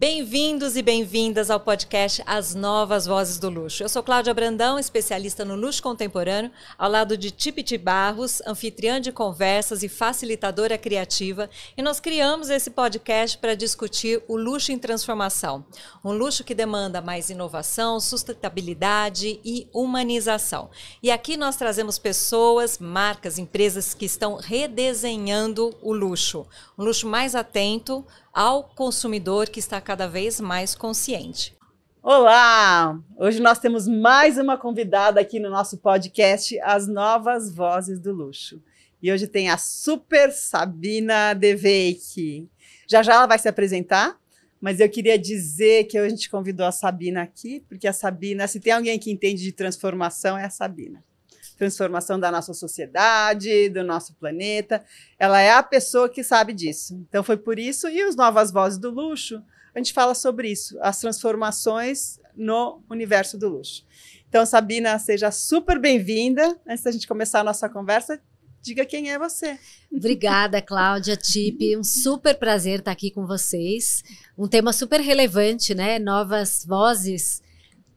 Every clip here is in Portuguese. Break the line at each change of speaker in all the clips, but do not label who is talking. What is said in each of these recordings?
Bem-vindos e bem-vindas ao podcast As Novas Vozes do Luxo. Eu sou Cláudia Brandão, especialista no luxo contemporâneo, ao lado de Tipiti Barros, anfitriã de conversas e facilitadora criativa, e nós criamos esse podcast para discutir o luxo em transformação. Um luxo que demanda mais inovação, sustentabilidade e humanização. E aqui nós trazemos pessoas, marcas, empresas que estão redesenhando o luxo. Um luxo mais atento ao consumidor que está cada vez mais consciente.
Olá! Hoje nós temos mais uma convidada aqui no nosso podcast As Novas Vozes do Luxo. E hoje tem a Super Sabina Deveik. Já ela vai se apresentar, mas eu queria dizer que a gente convidou a Sabina aqui, porque a Sabina, se tem alguém que entende de transformação, é a Sabina. Transformação da nossa sociedade, do nosso planeta. Ela é a pessoa que sabe disso. Então foi por isso, e os Novas Vozes do Luxo, a gente fala sobre isso, as transformações no universo do luxo. Então, Sabina, seja super bem-vinda. Antes da gente começar a nossa conversa, diga quem é você.
Obrigada, Cláudia, Tipi. Um super prazer estar aqui com vocês. Um tema super relevante, né? Novas vozes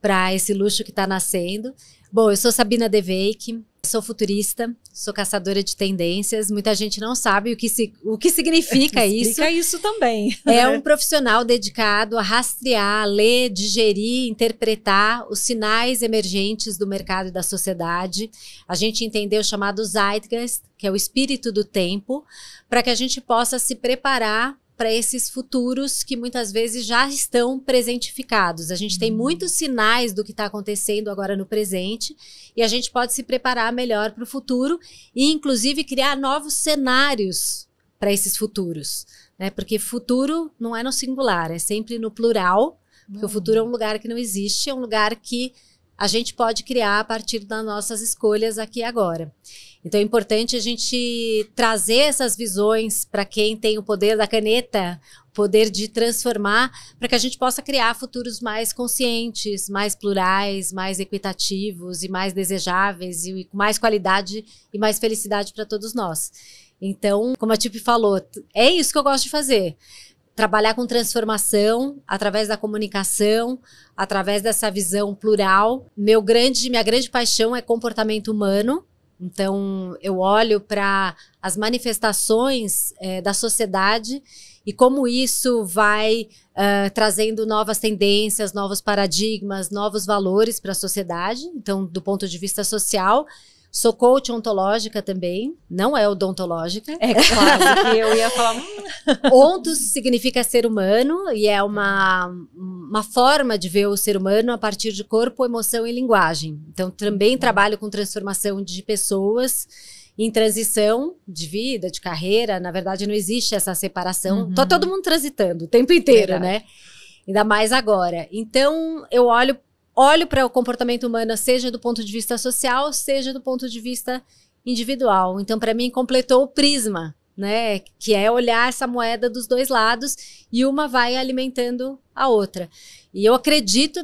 para esse luxo que está nascendo. Bom, eu sou Sabina Deveik, sou futurista, sou caçadora de tendências. Muita gente não sabe o que significa isso.
Explica isso também.
É um profissional dedicado a rastrear, ler, digerir, interpretar os sinais emergentes do mercado e da sociedade. A gente entendeu o chamado Zeitgeist, que é o espírito do tempo, para que a gente possa se preparar para esses futuros que muitas vezes já estão presentificados. A gente tem muitos sinais do que está acontecendo agora no presente e a gente pode se preparar melhor para o futuro e, inclusive, criar novos cenários para esses futuros, né? Porque futuro não é no singular, é sempre no plural, porque o futuro é um lugar que não existe, é um lugar que a gente pode criar a partir das nossas escolhas aqui e agora. Então é importante a gente trazer essas visões para quem tem o poder da caneta, o poder de transformar, para que a gente possa criar futuros mais conscientes, mais plurais, mais equitativos e mais desejáveis e com mais qualidade e mais felicidade para todos nós. Então, como a Tipi falou, é isso que eu gosto de fazer. Trabalhar com transformação através da comunicação, através dessa visão plural. Minha grande paixão é comportamento humano. Então, eu olho para as manifestações da sociedade e como isso vai trazendo novas tendências, novos paradigmas, novos valores para a sociedade. Então, do ponto de vista social, sou coach ontológica também, não é odontológica.
É quase que eu ia falar.
Ontos significa ser humano e é uma forma de ver o ser humano a partir de corpo, emoção e linguagem. Então, também trabalho com transformação de pessoas em transição de vida, de carreira. Na verdade, não existe essa separação. Tá todo mundo transitando o tempo inteiro, né? Ainda mais agora. Então, eu olho para o comportamento humano, seja do ponto de vista social, seja do ponto de vista individual. Então, para mim, completou o prisma, né? Que é olhar essa moeda dos dois lados e uma vai alimentando a outra. E eu acredito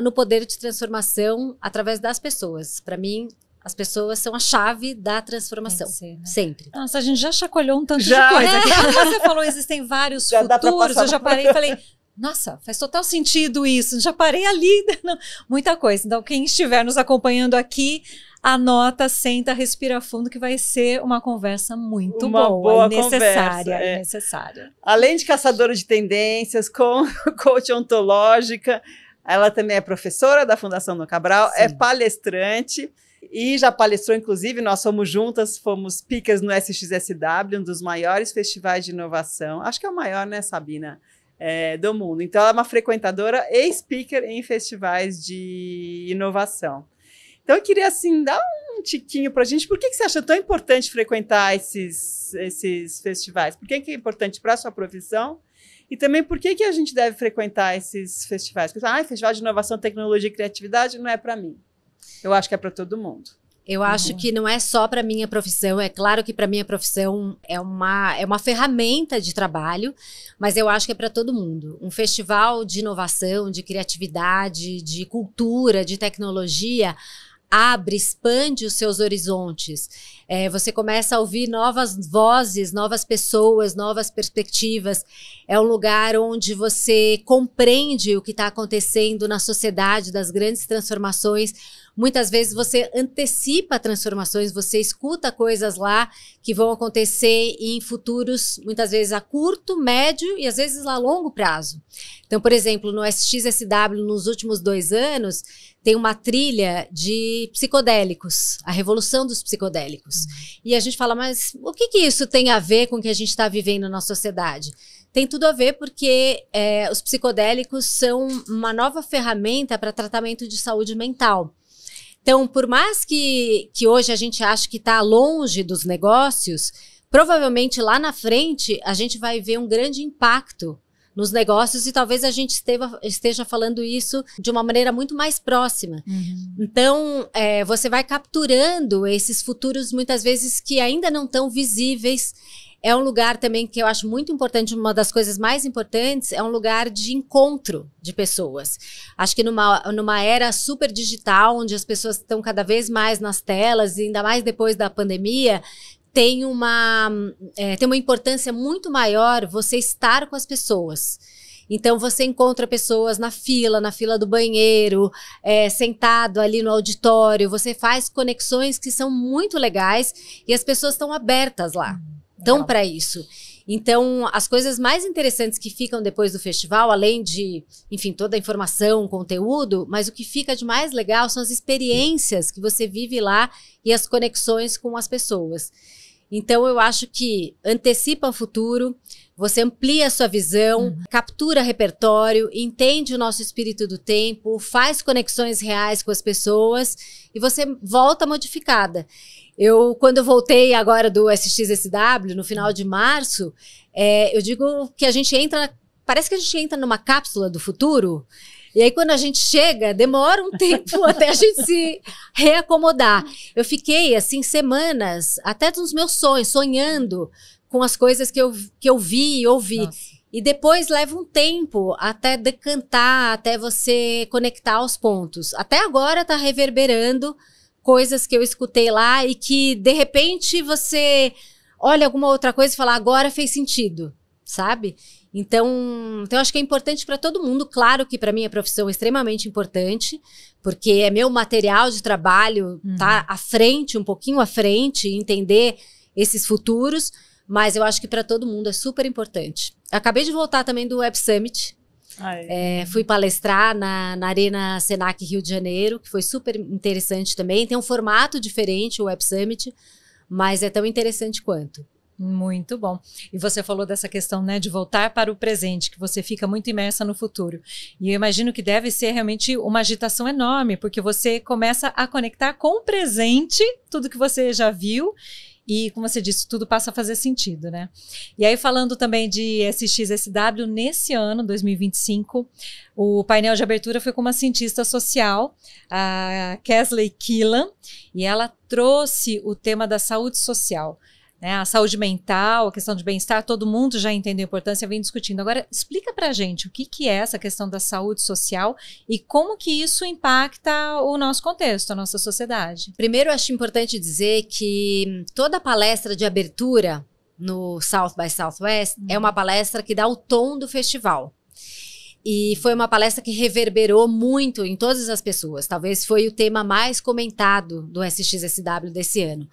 no poder de transformação através das pessoas. Para mim, as pessoas são a chave da transformação. Ser, né? Sempre.
Nossa, a gente já chacoalhou um tanto de coisa. Quando você falou, existem vários futuros, eu já parei e falei... Nossa, faz total sentido isso, já parei ali, não, muita coisa. Então, quem estiver nos acompanhando aqui, anota, senta, respira fundo, que vai ser uma conversa muito boa e necessária, necessária.
Além de caçadora de tendências, coach ontológica, ela também é professora da Fundação Dom Cabral, é palestrante e já palestrou, inclusive, nós fomos juntas, fomos speakers no SXSW, um dos maiores festivais de inovação. Acho que é o maior, né, Sabina? Do mundo. Então, ela é uma frequentadora e speaker em festivais de inovação. Então, eu queria, assim, dar um tiquinho para a gente. Por que você acha tão importante frequentar esses festivais? Por que é importante para a sua profissão? E também, por que a gente deve frequentar esses festivais? Porque, festival de inovação, tecnologia e criatividade não é para mim. Eu acho que é para todo mundo.
Eu acho que não é só para minha profissão, é claro que para minha profissão é uma ferramenta de trabalho, mas eu acho que é para todo mundo. Um festival de inovação, de criatividade, de cultura, de tecnologia abre, expande os seus horizontes. Você começa a ouvir novas vozes, novas pessoas, novas perspectivas. É um lugar onde você compreende o que está acontecendo na sociedade, das grandes transformações. Muitas vezes você antecipa transformações, você escuta coisas lá que vão acontecer em futuros, muitas vezes a curto, médio e às vezes a longo prazo. Então, por exemplo, no SXSW, nos últimos 2 anos, tem uma trilha de psicodélicos, a revolução dos psicodélicos. E a gente fala, mas o que isso tem a ver com o que a gente está vivendo na sociedade? Tem tudo a ver porque os psicodélicos são uma nova ferramenta para tratamento de saúde mental. Então, por mais que hoje a gente ache que está longe dos negócios, provavelmente lá na frente a gente vai ver um grande impacto nos negócios e talvez a gente esteja falando isso de uma maneira muito mais próxima. Então, você vai capturando esses futuros muitas vezes que ainda não estão visíveis. É um lugar também que eu acho muito importante, uma das coisas mais importantes, é um lugar de encontro de pessoas. Acho que numa era super digital, onde as pessoas estão cada vez mais nas telas, e ainda mais depois da pandemia, tem uma importância muito maior você estar com as pessoas. Então, você encontra pessoas na fila do banheiro, sentado ali no auditório, você faz conexões que são muito legais e as pessoas estão abertas lá. Então, para isso. Então, as coisas mais interessantes que ficam depois do festival, além de, enfim, toda a informação, conteúdo, mas o que fica de mais legal são as experiências que você vive lá e as conexões com as pessoas. Então, eu acho que antecipa o futuro, você amplia a sua visão, captura repertório, entende o nosso espírito do tempo, faz conexões reais com as pessoas e você volta modificada. Quando eu voltei agora do SXSW, no final de março, eu digo que a gente parece que a gente entra numa cápsula do futuro, e aí quando a gente chega, demora um tempo até a gente se reacomodar. Eu fiquei, assim, semanas, até nos meus sonhos, sonhando com as coisas que eu vi e ouvi. Nossa. E depois leva um tempo até decantar, até você conectar os pontos. Até agora está reverberando coisas que eu escutei lá e que, de repente, você olha alguma outra coisa e fala, agora fez sentido, sabe? Então acho que é importante para todo mundo. Claro que para mim a profissão é extremamente importante, porque é meu material de trabalho, tá à frente, um pouquinho à frente, entender esses futuros, mas eu acho que para todo mundo é super importante. Acabei de voltar também do Web Summit. Fui palestrar na Arena Senac Rio de Janeiro, que foi super interessante também. Tem um formato diferente o Web Summit, mas é tão interessante quanto.
Muito bom. E você falou dessa questão, né, de voltar para o presente, que você fica muito imersa no futuro. E eu imagino que deve ser realmente uma agitação enorme, porque você começa a conectar com o presente, tudo que você já viu, e, como você disse, tudo passa a fazer sentido, né? E aí, falando também de SXSW, nesse ano, 2025, o painel de abertura foi com uma cientista social, a Kesley Killam, e ela trouxe o tema da saúde social, né? A saúde mental, a questão de bem-estar, todo mundo já entendeu a importância, vem discutindo. Agora, explica pra gente o que é essa questão da saúde social e como que isso impacta o nosso contexto, a nossa sociedade.
Primeiro, eu acho importante dizer que toda palestra de abertura no South by Southwest é uma palestra que dá o tom do festival. E foi uma palestra que reverberou muito em todas as pessoas. Talvez foi o tema mais comentado do SXSW desse ano.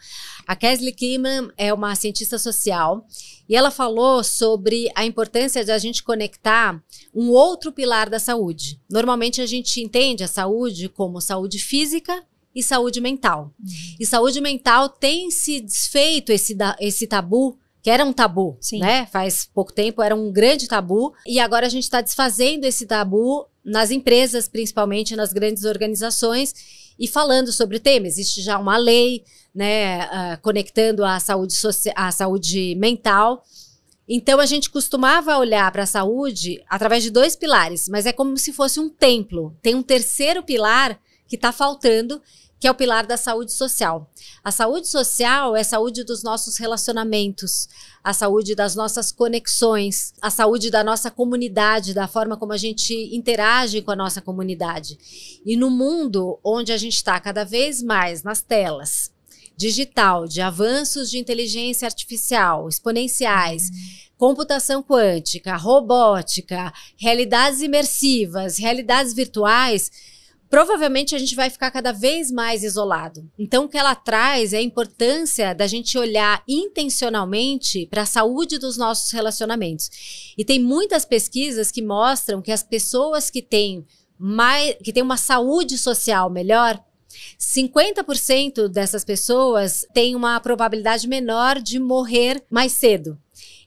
A Kesley Killam é uma cientista social e ela falou sobre a importância de a gente conectar um outro pilar da saúde. Normalmente a gente entende a saúde como saúde física e saúde mental. E saúde mental tem se desfeito esse tabu, que era um tabu, né? Faz pouco tempo era um grande tabu. E agora a gente está desfazendo esse tabu nas empresas, principalmente nas grandes organizações, e falando sobre o tema. Existe já uma lei, né, conectando a saúde mental. Então, a gente costumava olhar para a saúde através de 2 pilares, mas é como se fosse um templo. Tem um terceiro pilar que está faltando, que é o pilar da saúde social. A saúde social é a saúde dos nossos relacionamentos, a saúde das nossas conexões, a saúde da nossa comunidade, da forma como a gente interage com a nossa comunidade. E no mundo onde a gente está cada vez mais nas telas, digital, de avanços de inteligência artificial, exponenciais, computação quântica, robótica, realidades imersivas, realidades virtuais, provavelmente a gente vai ficar cada vez mais isolado. Então, o que ela traz é a importância da gente olhar intencionalmente para a saúde dos nossos relacionamentos. E tem muitas pesquisas que mostram que as pessoas que têm uma saúde social melhor, 50% dessas pessoas têm uma probabilidade menor de morrer mais cedo.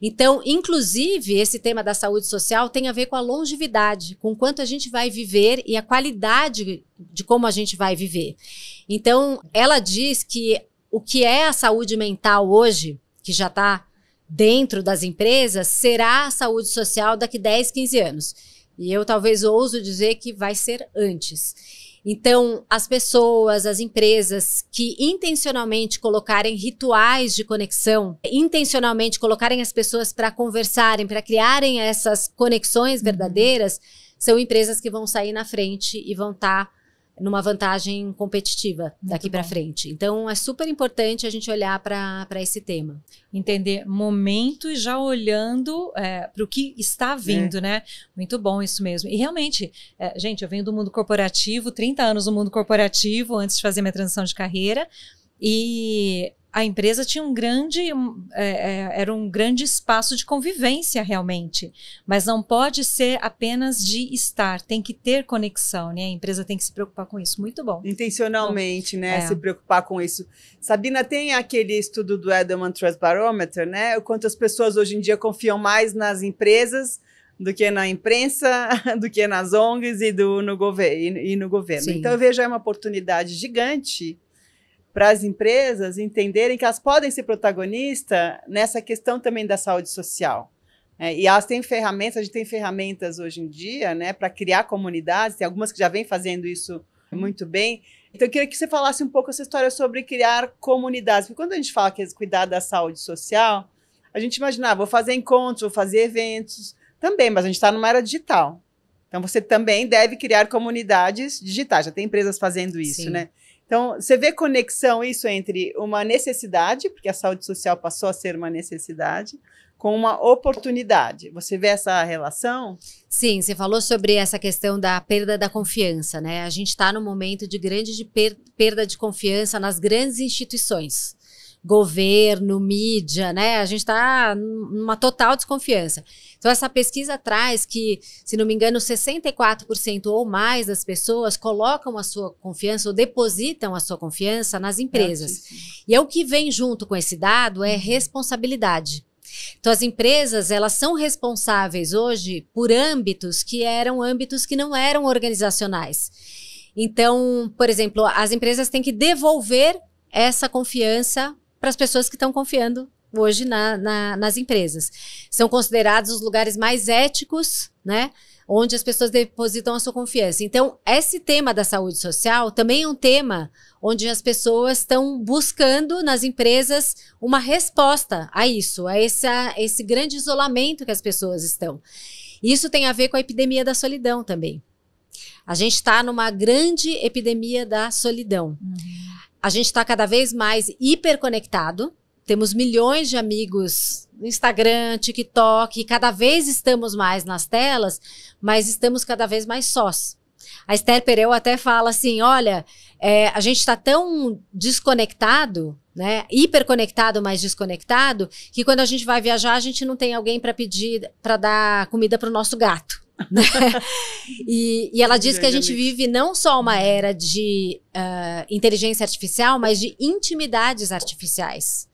Então, inclusive, esse tema da saúde social tem a ver com a longevidade, com o quanto a gente vai viver e a qualidade de como a gente vai viver. Então, ela diz que o que é a saúde mental hoje, que já está dentro das empresas, será a saúde social daqui 10, 15 anos. E eu talvez ouso dizer que vai ser antes. Então, as pessoas, as empresas que intencionalmente colocarem rituais de conexão, intencionalmente colocarem as pessoas para conversarem, para criarem essas conexões verdadeiras, são empresas que vão sair na frente e vão estar numa vantagem competitiva daqui para frente. Então, é super importante a gente olhar para esse tema.
Entender momento e já olhando para o que está vindo, né? Muito bom isso mesmo. E realmente, gente, eu venho do mundo corporativo, 30 anos no mundo corporativo, antes de fazer minha transição de carreira, e a empresa tinha era um grande espaço de convivência realmente, mas não pode ser apenas de estar, tem que ter conexão, né? A empresa tem que se preocupar com isso, muito bom.
Intencionalmente, né? Se preocupar com isso. Sabina, tem aquele estudo do Edelman Trust Barometer, né? O quanto as pessoas hoje em dia confiam mais nas empresas do que na imprensa, do que nas ONGs e no governo. Sim. Então eu vejo aí uma oportunidade gigante para as empresas entenderem que elas podem ser protagonistas nessa questão também da saúde social. E elas têm ferramentas, a gente tem ferramentas hoje em dia, né, para criar comunidades, tem algumas que já vêm fazendo isso muito bem. Então, eu queria que você falasse um pouco essa história sobre criar comunidades, porque quando a gente fala que é cuidar da saúde social, a gente imagina, vou fazer encontros, vou fazer eventos, também, mas a gente está numa era digital. Então, você também deve criar comunidades digitais, já tem empresas fazendo isso, Sim. né? Então, você vê conexão isso entre uma necessidade, porque a saúde social passou a ser uma necessidade, com uma oportunidade. Você vê essa relação?
Sim, você falou sobre essa questão da perda da confiança, né? A gente está num momento de grande perda de confiança nas grandes instituições. Governo, mídia, né? A gente está numa total desconfiança. Então, essa pesquisa traz que, se não me engano, 64% ou mais das pessoas colocam a sua confiança ou depositam a sua confiança nas empresas. E o que vem junto com esse dado é responsabilidade. Então, as empresas, elas são responsáveis hoje por âmbitos que não eram organizacionais. Então, por exemplo, as empresas têm que devolver essa confiança para as pessoas que estão confiando hoje nas empresas. São considerados os lugares mais éticos, né? Onde as pessoas depositam a sua confiança. Então, esse tema da saúde social também é um tema onde as pessoas estão buscando nas empresas uma resposta a isso, a esse grande isolamento que as pessoas estão. Isso tem a ver com a epidemia da solidão também. A gente está numa grande epidemia da solidão. A gente está cada vez mais hiperconectado. Temos milhões de amigos no Instagram, TikTok, e cada vez estamos mais nas telas, mas estamos cada vez mais sós. A Esther Perel até fala assim, olha, a gente está tão desconectado, né, hiperconectado, mas desconectado, que quando a gente vai viajar, a gente não tem alguém para pedir, para dar comida para o nosso gato. Né? E ela diz que a gente vive não só uma era de inteligência artificial, mas de intimidades artificiais.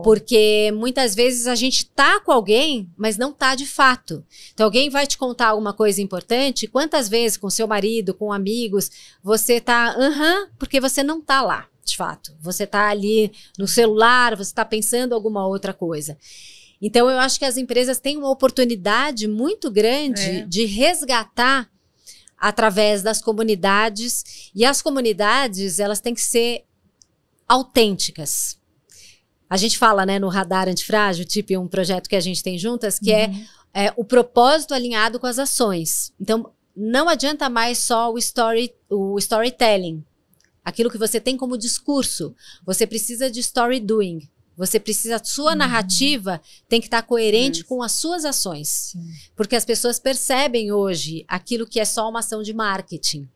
Porque muitas vezes a gente tá com alguém, mas não tá de fato. Então alguém vai te contar alguma coisa importante, quantas vezes com seu marido, com amigos, você tá, porque você não tá lá, de fato. Você tá ali no celular, você tá pensando alguma outra coisa. Então eu acho que as empresas têm uma oportunidade muito grande de resgatar através das comunidades. E as comunidades, elas têm que ser autênticas. A gente fala, né, no Radar Antifrágil, tipo um projeto que a gente tem juntas, que é o propósito alinhado com as ações. Então, não adianta mais só o storytelling, aquilo que você tem como discurso. Você precisa de story doing. Você precisa, a sua narrativa tem que estar coerente com as suas ações. Sim. Porque as pessoas percebem hoje aquilo que é só uma ação de marketing.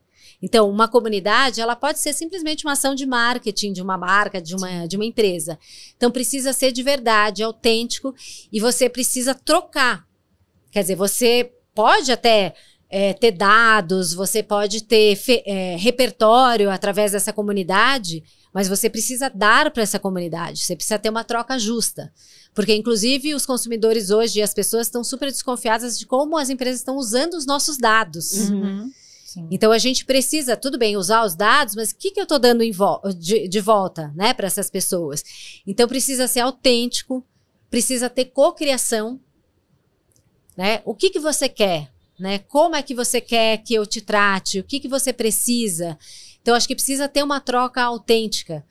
Então, uma comunidade, ela pode ser simplesmente uma ação de marketing de uma marca, de uma empresa. Então, precisa ser de verdade, autêntico, e você precisa trocar. Quer dizer, você pode até ter dados, você pode ter repertório através dessa comunidade, mas você precisa dar para essa comunidade, você precisa ter uma troca justa. Porque, inclusive, os consumidores hoje e as pessoas estão super desconfiadas de como as empresas estão usando os nossos dados. Então, a gente precisa, tudo bem, usar os dados, mas o que eu estou dando de volta, né, para essas pessoas? Então, precisa ser autêntico, precisa ter cocriação, né? O que você quer? Né? Como é que você quer que eu te trate? O que você precisa? Então, acho que precisa ter uma troca autêntica.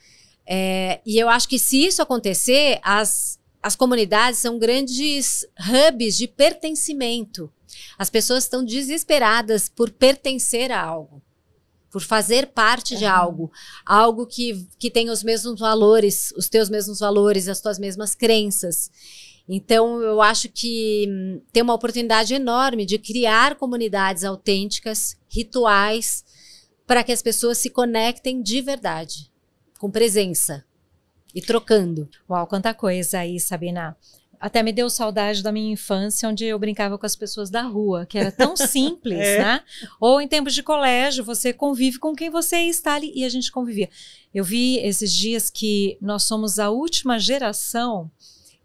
E eu acho que se isso acontecer, as comunidades são grandes hubs de pertencimento. As pessoas estão desesperadas por pertencer a algo, por fazer parte de algo que tem os mesmos valores, os teus mesmos valores, as tuas mesmas crenças. Então, eu acho que tem uma oportunidade enorme de criar comunidades autênticas, rituais, para que as pessoas se conectem de verdade, com presença e trocando.
Uau, quanta coisa aí, Sabina. Até me deu saudade da minha infância, onde eu brincava com as pessoas da rua, que era tão simples, né? Ou em tempos de colégio, você convive com quem você está ali, e a gente convivia. Eu vi esses dias que nós somos a última geração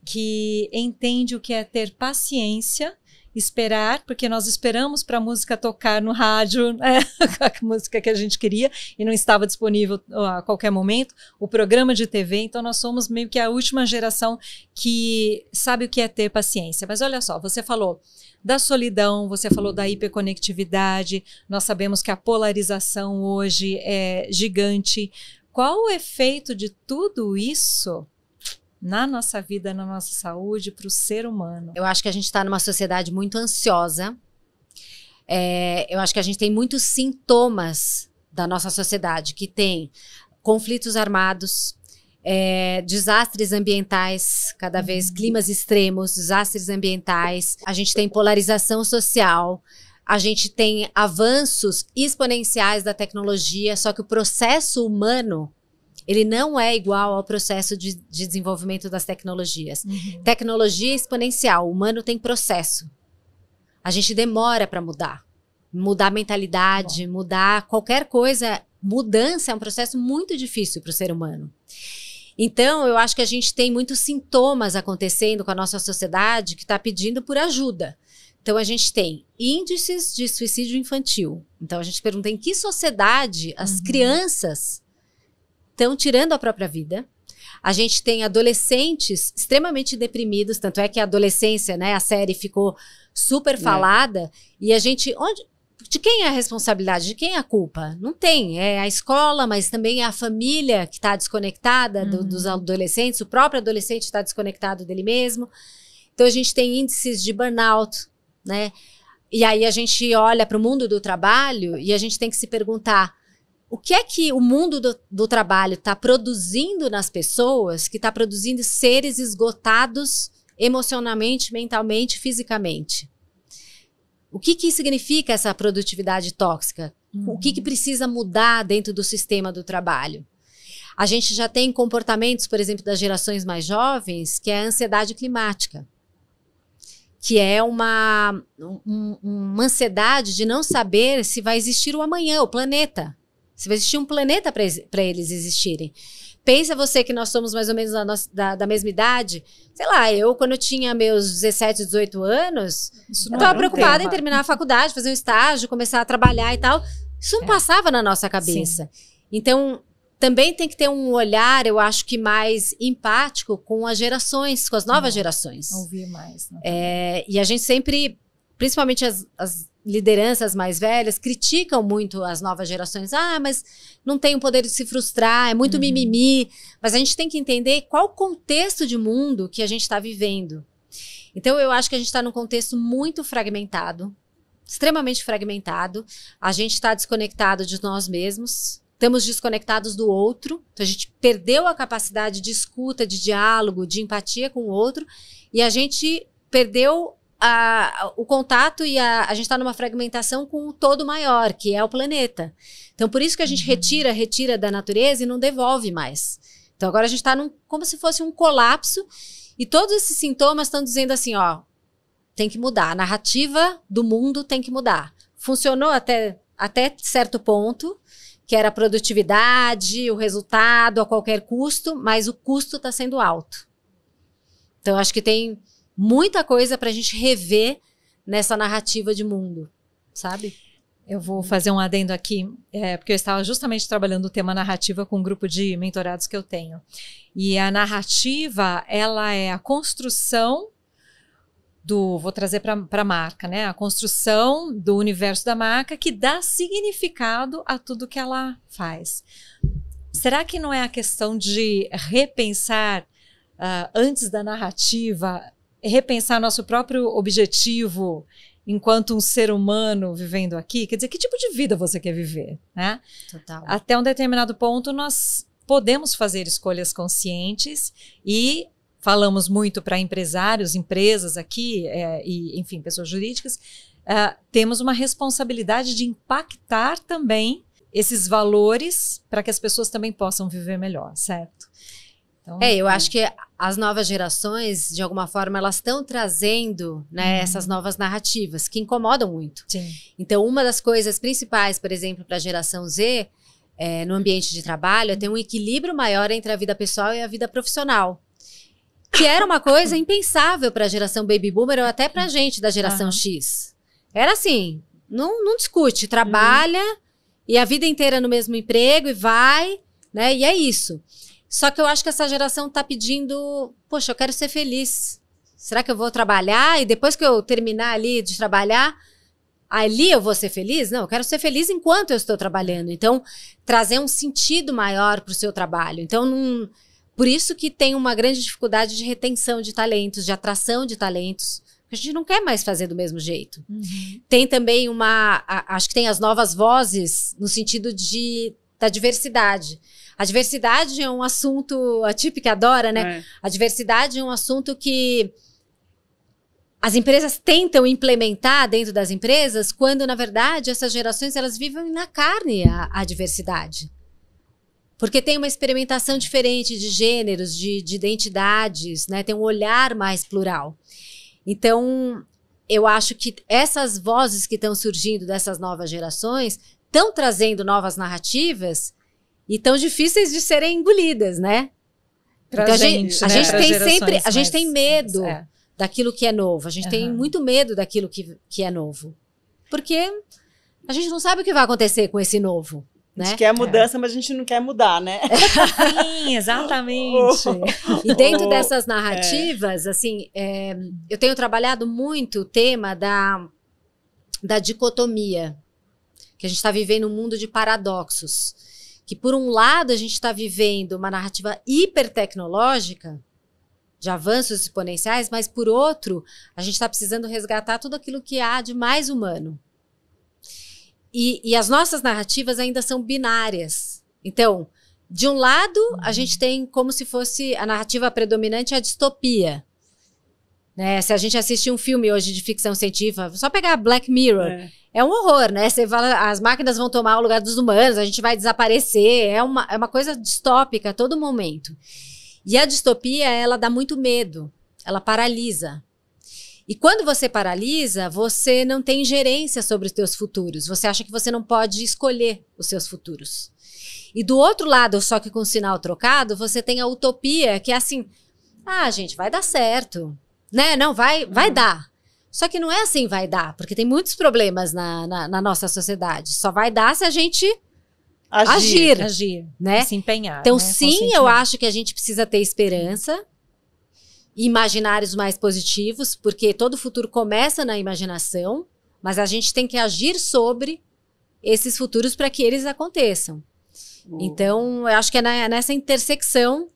que entende o que é ter paciência, esperar, porque nós esperamos para a música tocar no rádio, a música que a gente queria e não estava disponível a qualquer momento, o programa de TV. Então nós somos meio que a última geração que sabe o que é ter paciência. Mas olha só, você falou da solidão, você falou da hiperconectividade, nós sabemos que a polarização hoje é gigante. Qual o efeito de tudo isso na nossa vida, na nossa saúde, para o ser humano?
Eu acho que a gente está numa sociedade muito ansiosa. Eu acho que a gente tem muitos sintomas da nossa sociedade, que tem conflitos armados, desastres ambientais, cada vez climas extremos, desastres ambientais. A gente tem polarização social. A gente tem avanços exponenciais da tecnologia, só que o processo humano, ele não é igual ao processo de desenvolvimento das tecnologias. Tecnologia exponencial, o humano tem processo. A gente demora para mudar. Mudar a mentalidade, mudar qualquer coisa. Mudança é um processo muito difícil para o ser humano. Então, eu acho que a gente tem muitos sintomas acontecendo com a nossa sociedade que está pedindo por ajuda. Então, a gente tem índices de suicídio infantil. Então, a gente pergunta em que sociedade as crianças estão tirando a própria vida. A gente tem adolescentes extremamente deprimidos, tanto é que a adolescência, né, a série ficou super falada, e a gente, de quem é a responsabilidade, de quem é a culpa? Não tem, é a escola, mas também é a família que está desconectada dos adolescentes, o próprio adolescente está desconectado dele mesmo. Então a gente tem índices de burnout, né? E aí a gente olha para o mundo do trabalho e a gente tem que se perguntar: o que é que o mundo do trabalho está produzindo nas pessoas, que está produzindo seres esgotados emocionalmente, mentalmente, fisicamente? O que significa essa produtividade tóxica? O que precisa mudar dentro do sistema do trabalho? A gente já tem comportamentos, por exemplo, das gerações mais jovens, que é a ansiedade climática, que é uma ansiedade de não saber se vai existir o amanhã, o planeta. Se vai existir um planeta para eles existirem. Pensa você que nós somos mais ou menos da mesma idade. Sei lá, eu quando eu tinha meus 17, 18 anos, eu estava preocupada em terminar a faculdade, fazer um estágio, começar a trabalhar e tal. Isso não passava na nossa cabeça. Sim. Então, também tem que ter um olhar, eu acho que mais empático com as gerações, com as novas gerações.
Ouvir mais. Né?
E a gente sempre, principalmente as lideranças mais velhas criticam muito as novas gerações. Mas não tem o poder de se frustrar, é muito mimimi. Mas a gente tem que entender qual o contexto de mundo que a gente está vivendo. Então, eu acho que a gente está num contexto muito fragmentado, extremamente fragmentado. A gente está desconectado de nós mesmos, estamos desconectados do outro. Então, a gente perdeu a capacidade de escuta, de diálogo, de empatia com o outro. E a gente perdeu o contato e a gente está numa fragmentação com o todo maior, que é o planeta. Então, por isso que a gente retira da natureza e não devolve mais. Então, agora a gente está como se fosse um colapso e todos esses sintomas estão dizendo assim, tem que mudar. A narrativa do mundo tem que mudar. Funcionou até certo ponto, que era a produtividade, o resultado a qualquer custo, mas o custo está sendo alto. Então, acho que tem muita coisa para a gente rever nessa narrativa de mundo, sabe?
Eu vou fazer um adendo aqui, porque eu estava justamente trabalhando o tema narrativa com um grupo de mentorados que eu tenho. E a narrativa, ela é a construção vou trazer para a marca, né? A construção do universo da marca que dá significado a tudo que ela faz. Será que não é a questão de repensar antes da narrativa, repensar nosso próprio objetivo enquanto um ser humano vivendo aqui? Quer dizer, que tipo de vida você quer viver, né?
Total.
Até um determinado ponto, nós podemos fazer escolhas conscientes e falamos muito para empresários, empresas aqui, e, enfim, pessoas jurídicas, temos uma responsabilidade de impactar também esses valores para que as pessoas também possam viver melhor, certo? Então,
eu acho que as novas gerações, de alguma forma, elas estão trazendo, né, essas novas narrativas que incomodam muito.
Sim.
Então, uma das coisas principais, por exemplo, para a geração Z, no ambiente de trabalho, é ter um equilíbrio maior entre a vida pessoal e a vida profissional. Que era uma coisa impensável para a geração Baby Boomer ou até para a gente da geração X. Era assim, não discute, trabalha e a vida inteira no mesmo emprego e vai, né, e é isso. Só que eu acho que essa geração está pedindo, poxa, eu quero ser feliz. Será que eu vou trabalhar e depois que eu terminar ali de trabalhar, ali eu vou ser feliz? Não, eu quero ser feliz enquanto eu estou trabalhando. Então, trazer um sentido maior para o seu trabalho. Então, por isso que tem uma grande dificuldade de retenção de talentos, de atração de talentos. A gente não quer mais fazer do mesmo jeito. Tem também acho que tem as novas vozes no sentido da diversidade. A diversidade é um assunto, a Tipe que adora, né? A diversidade é um assunto que as empresas tentam implementar dentro das empresas, quando, na verdade, essas gerações, elas vivem na carne a diversidade. Porque tem uma experimentação diferente de gêneros, de identidades, né? Tem um olhar mais plural. Então, eu acho que essas vozes que estão surgindo dessas novas gerações estão trazendo novas narrativas e tão difíceis de serem engolidas, né?
Pra
então,
gente,
a
né?
gente
Pra
tem sempre,
gerações
a gente tem medo
mais,
daquilo que é novo. A gente tem muito medo daquilo que é novo. Porque a gente não sabe o que vai acontecer com esse novo.
A gente quer mudança, mas a gente não quer mudar, né?
Sim, exatamente.
E dentro dessas narrativas, assim, eu tenho trabalhado muito o tema da dicotomia, que a gente está vivendo um mundo de paradoxos. Que, por um lado, a gente está vivendo uma narrativa hipertecnológica, de avanços exponenciais, mas, por outro, a gente está precisando resgatar tudo aquilo que há de mais humano. E as nossas narrativas ainda são binárias. Então, de um lado, a gente tem como se fosse a narrativa predominante, a distopia. Né? Se a gente assistir um filme hoje de ficção científica, só pegar Black Mirror, é um horror, né? Você fala, as máquinas vão tomar o lugar dos humanos, a gente vai desaparecer, é uma coisa distópica a todo momento. E a distopia, ela dá muito medo, ela paralisa. E quando você paralisa, você não tem gerência sobre os teus futuros. Você acha que você não pode escolher os seus futuros. E do outro lado, só que com o sinal trocado, você tem a utopia, que é assim, gente, vai dar certo. Né? Não, vai dar. Só que não é assim vai dar, porque tem muitos problemas na nossa sociedade. Só vai dar se a gente agir, né?
Se empenhar.
Então,
né?
Sim, eu acho que a gente precisa ter esperança, imaginários mais positivos, porque todo futuro começa na imaginação. mas a gente tem que agir sobre esses futuros para que eles aconteçam. Então, eu acho que é nessa intersecção,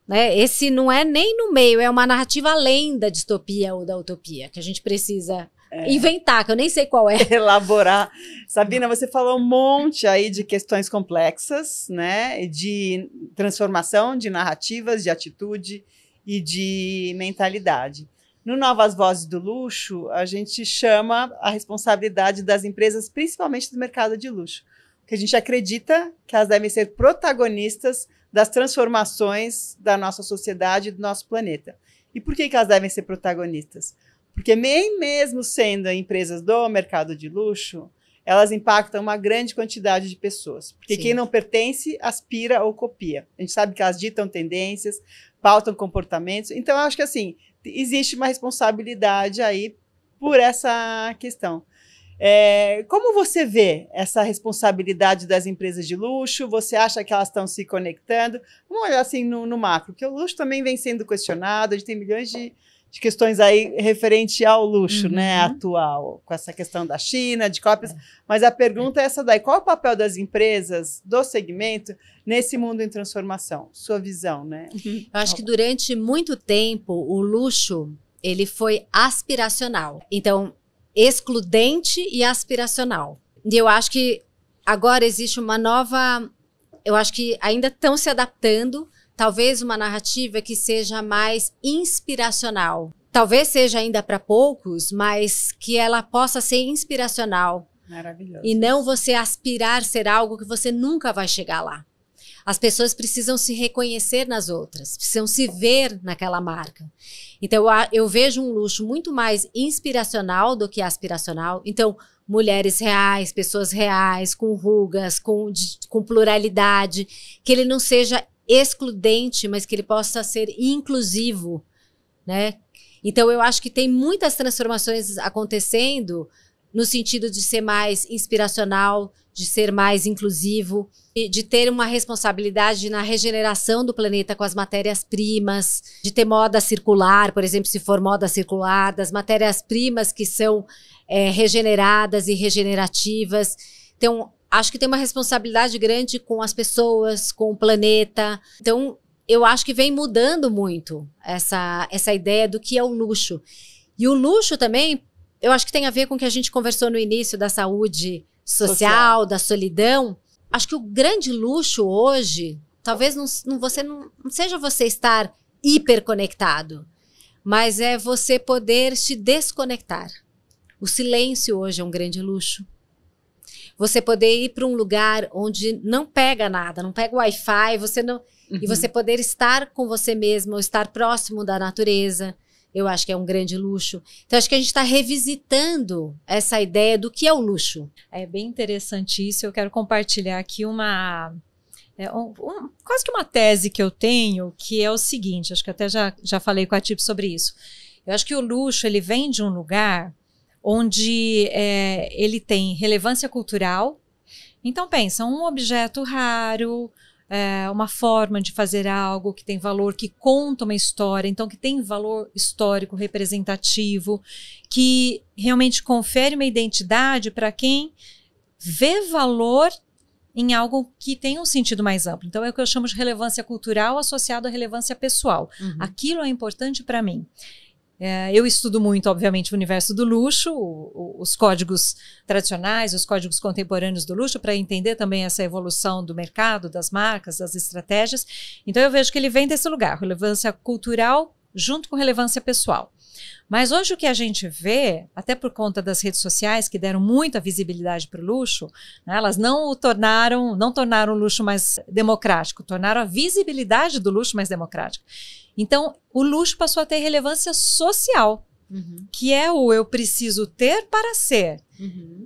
né? Esse não é nem no meio, é uma narrativa além da distopia ou da utopia, que a gente precisa inventar, que eu nem sei qual é.
Elaborar. Sabina, você falou um monte aí de questões complexas, né? De transformação, de narrativas, de atitude e de mentalidade. No Novas Vozes do Luxo, a gente chama a responsabilidade das empresas, principalmente do mercado de luxo, porque a gente acredita que elas devem ser protagonistas das transformações da nossa sociedade e do nosso planeta. E por que elas devem ser protagonistas? Porque mesmo sendo empresas do mercado de luxo, elas impactam uma grande quantidade de pessoas. Porque quem não pertence, aspira ou copia. A gente sabe que elas ditam tendências, pautam comportamentos. Então, eu acho que assim, existe uma responsabilidade aí por essa questão. Como você vê essa responsabilidade das empresas de luxo? Você acha que elas estão se conectando? Vamos olhar assim no macro, porque o luxo também vem sendo questionado, a gente tem milhões de questões aí referente ao luxo, né, atual, com essa questão da China, de cópias, mas a pergunta é essa daí, qual é o papel das empresas, do segmento, nesse mundo em transformação? Sua visão, né?
Eu acho que durante muito tempo, o luxo, ele foi aspiracional. Então, excludente e aspiracional. E eu acho que agora existe uma nova... Eu acho que ainda estão se adaptando, talvez uma narrativa que seja mais inspiracional. Talvez seja ainda para poucos, mas que ela possa ser inspiracional.
Maravilhoso.
E não você aspirar ser algo que você nunca vai chegar lá. As pessoas precisam se reconhecer nas outras, precisam se ver naquela marca. Então, eu vejo um luxo muito mais inspiracional do que aspiracional. Então, mulheres reais, pessoas reais, com rugas, com pluralidade, que ele não seja excludente, mas que ele possa ser inclusivo, né? Então, eu acho que tem muitas transformações acontecendo no sentido de ser mais inspiracional, de ser mais inclusivo, e de ter uma responsabilidade na regeneração do planeta com as matérias-primas, de ter moda circular, por exemplo, se for moda circular, das matérias-primas que são regeneradas e regenerativas. Então, acho que tem uma responsabilidade grande com as pessoas, com o planeta. Então, eu acho que vem mudando muito essa ideia do que é o luxo. E o luxo também, eu acho que tem a ver com o que a gente conversou no início da saúde social, da solidão. Acho que o grande luxo hoje, talvez não seja você estar hiperconectado, mas é você poder se desconectar. O silêncio hoje é um grande luxo. Você poder ir para um lugar onde não pega nada, não pega Wi-Fi, e você poder estar com você mesmo, ou estar próximo da natureza. Eu acho que é um grande luxo. Então, acho que a gente está revisitando essa ideia do que é o luxo.
É bem interessante isso. Eu quero compartilhar aqui quase que uma tese que eu tenho, que é o seguinte, acho que até já falei com a Tip sobre isso. Eu acho que o luxo, ele vem de um lugar onde ele tem relevância cultural. Então, pensa, um objeto raro, uma forma de fazer algo que tem valor, que conta uma história, então que tem valor histórico representativo, que realmente confere uma identidade para quem vê valor em algo que tem um sentido mais amplo. Então é o que eu chamo de relevância cultural associado à relevância pessoal. Aquilo é importante para mim. Eu estudo muito, obviamente, o universo do luxo, os códigos tradicionais, os códigos contemporâneos do luxo, para entender também essa evolução do mercado, das marcas, das estratégias. Então, eu vejo que ele vem desse lugar, relevância cultural junto com relevância pessoal. Mas hoje o que a gente vê, até por conta das redes sociais, que deram muita visibilidade para o luxo, né, elas não tornaram o luxo mais democrático, tornaram a visibilidade do luxo mais democrática. Então, o luxo passou a ter relevância social, que é o eu preciso ter para ser.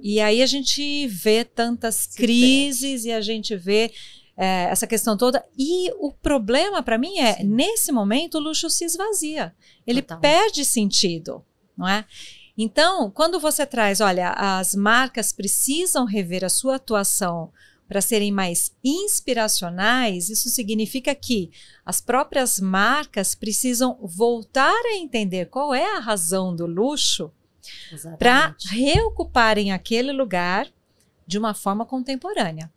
E aí a gente vê tantas crises e a gente vê essa questão toda. E o problema para mim nesse momento, o luxo se esvazia. Ele perde sentido, não é? Então, quando você traz, olha, as marcas precisam rever a sua atuação para serem mais inspiracionais, isso significa que as próprias marcas precisam voltar a entender qual é a razão do luxo para reocuparem aquele lugar de uma forma contemporânea.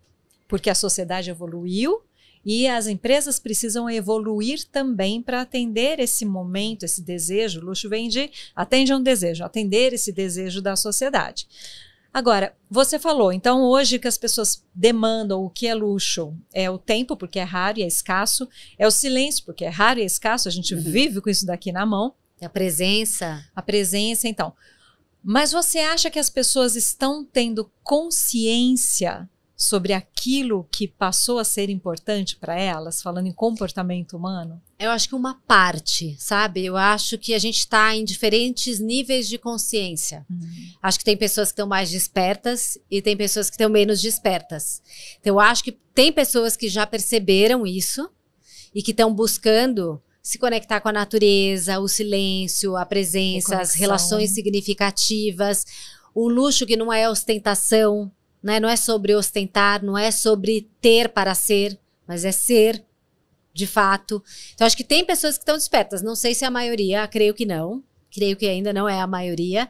Porque a sociedade evoluiu e as empresas precisam evoluir também para atender esse momento, esse desejo. O luxo vem de atende a um desejo, atender esse desejo da sociedade. Agora, você falou, então hoje que as pessoas demandam o que é luxo, é o tempo, porque é raro e é escasso, é o silêncio, porque é raro e é escasso, a gente vive com isso daqui na mão.
A presença.
A presença, então. Mas você acha que as pessoas estão tendo consciência sobre aquilo que passou a ser importante para elas, falando em comportamento humano?
Eu acho que uma parte, sabe? Eu acho que a gente está em diferentes níveis de consciência. Acho que tem pessoas que estão mais despertas e tem pessoas que estão menos despertas. Então, eu acho que tem pessoas que já perceberam isso e que estão buscando se conectar com a natureza, o silêncio, a presença, as relações significativas, o luxo que não é ostentação, né? Não é sobre ostentar, não é sobre ter para ser, mas é ser de fato. Então, acho que tem pessoas que estão despertas. Não sei se é a maioria, creio que não. Creio que ainda não é a maioria.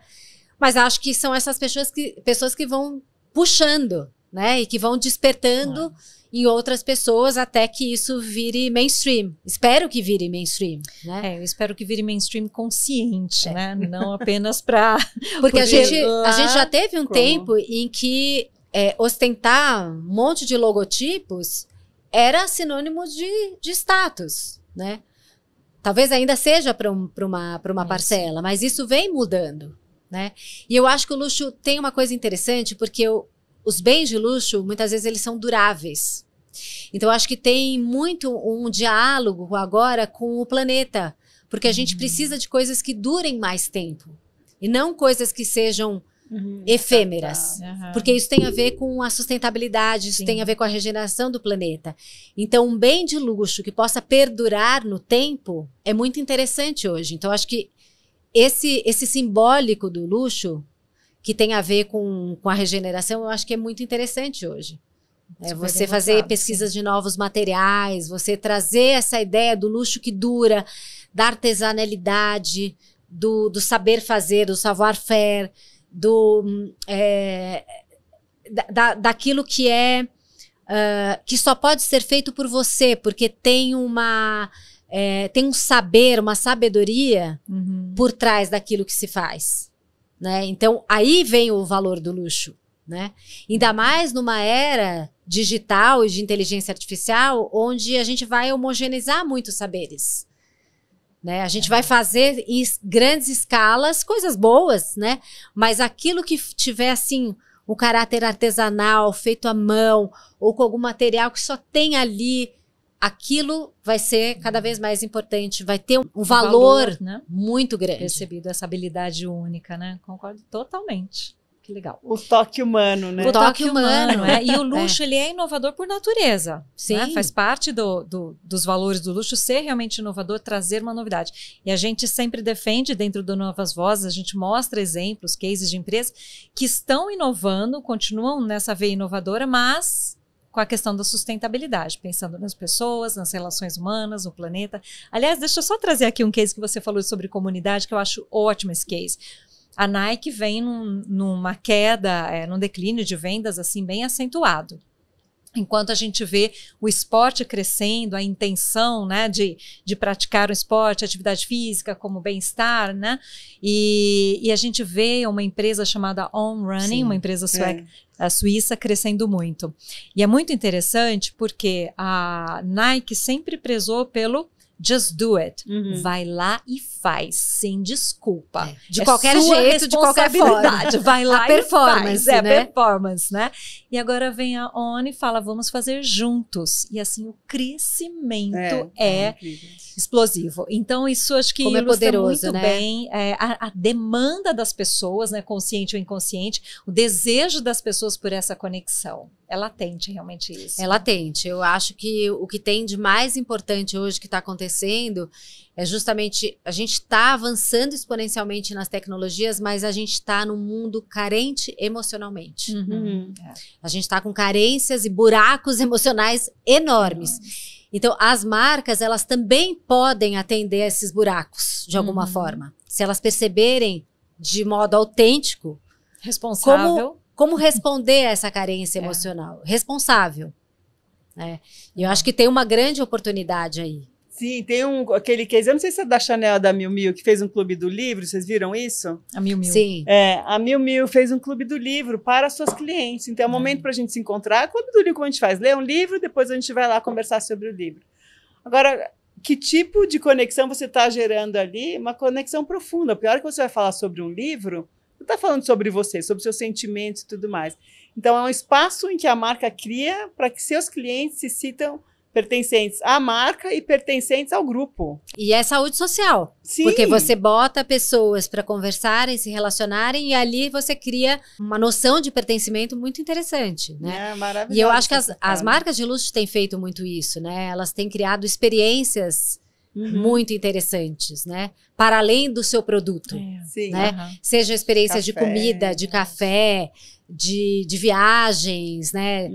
Mas acho que são essas pessoas que vão puxando, né? E que vão despertando em outras pessoas até que isso vire mainstream. Espero que vire mainstream, né?
Eu espero que vire mainstream consciente, né? Não apenas para...
Porque a gente já teve um tempo em que ostentar um monte de logotipos era sinônimo de status, né? Talvez ainda seja para uma parcela, mas isso vem mudando, né? E eu acho que o luxo tem uma coisa interessante, porque os bens de luxo, muitas vezes, eles são duráveis. Então, eu acho que tem muito um diálogo agora com o planeta, porque a gente precisa de coisas que durem mais tempo, e não coisas que sejam efêmeras, porque isso tem a ver com a sustentabilidade, isso tem a ver com a regeneração do planeta. Então, um bem de luxo que possa perdurar no tempo é muito interessante hoje. Então, acho que esse simbólico do luxo, que tem a ver com a regeneração, eu acho que é muito interessante hoje. Você fazer pesquisas de novos materiais, você trazer essa ideia do luxo que dura, da artesanalidade, do saber fazer, do savoir-faire, daquilo que que só pode ser feito por você, porque tem tem um saber, uma sabedoria por trás daquilo que se faz, né? Então, aí vem o valor do luxo, né? Ainda mais numa era digital e de inteligência artificial, onde a gente vai homogeneizar muitos saberes, né? A gente vai fazer em grandes escalas coisas boas, né? Mas aquilo que tiver, assim, o caráter artesanal, feito à mão, ou com algum material que só tem ali, aquilo vai ser cada vez mais importante, vai ter um valor, né? Muito grande.
Recebido essa habilidade única, né? Concordo totalmente. Que legal.
O toque humano, né?
O toque humano, E o luxo, ele é inovador por natureza. Sim. Né? Faz parte dos valores do luxo ser realmente inovador, trazer uma novidade. E a gente sempre defende, dentro do Novas Vozes, a gente mostra exemplos, cases de empresas que estão inovando, continuam nessa veia inovadora, mas com a questão da sustentabilidade, pensando nas pessoas, nas relações humanas, no planeta. Aliás, deixa eu só trazer aqui um case que você falou sobre comunidade, que eu acho ótimo esse case. A Nike vem numa queda, num declínio de vendas assim bem acentuado. Enquanto a gente vê o esporte crescendo, a intenção, né, de praticar o esporte, atividade física como bem-estar, né? E a gente vê uma empresa chamada On Running, uma empresa suíça crescendo muito. E é muito interessante porque a Nike sempre prezou pelo just do it. Vai lá e faz, sem desculpa.
De qualquer jeito, de qualquer forma.
Vai lá
e faz. Né?
Performance, né? E agora vem a On e fala, vamos fazer juntos. E assim, o crescimento é explosivo. Então, isso acho que ilustra poderoso, muito bem a demanda das pessoas, né, consciente ou inconsciente, o desejo das pessoas por essa conexão. É latente, realmente, isso.
É latente. Eu acho que o que tem de mais importante hoje que está acontecendo é justamente, a gente está avançando exponencialmente nas tecnologias, mas a gente está num mundo carente emocionalmente. A gente está com carências e buracos emocionais enormes. Então, as marcas, elas também podem atender esses buracos, de alguma forma. Se elas perceberem de modo autêntico,
responsável.
Como responder a essa carência emocional. Responsável. Né? E eu acho que tem uma grande oportunidade aí.
Sim, tem aquele case, eu não sei se é da Chanel, da Miu Miu, que fez um clube do livro, vocês viram isso?
A Miu Miu.
Sim.
A Miu Miu fez um clube do livro para suas clientes, então é um momento para a gente se encontrar. Clube do livro, como a gente faz? Lê um livro, depois a gente vai lá conversar sobre o livro. Agora, que tipo de conexão você está gerando ali? Uma conexão profunda, porque a hora que você vai falar sobre um livro, você está falando sobre você, sobre seus sentimentos e tudo mais. Então, é um espaço em que a marca cria para que seus clientes se sintam pertencentes à marca e pertencentes ao grupo.
E é saúde social.
Sim.
Porque você bota pessoas para conversarem, se relacionarem, e ali você cria uma noção de pertencimento muito interessante, né?
É maravilhoso.
E eu acho que as marcas de luxo têm feito muito isso, né? Elas têm criado experiências muito interessantes, né? Para além do seu produto.
Sim.
Né? Seja experiências de comida, de café, de viagens, né?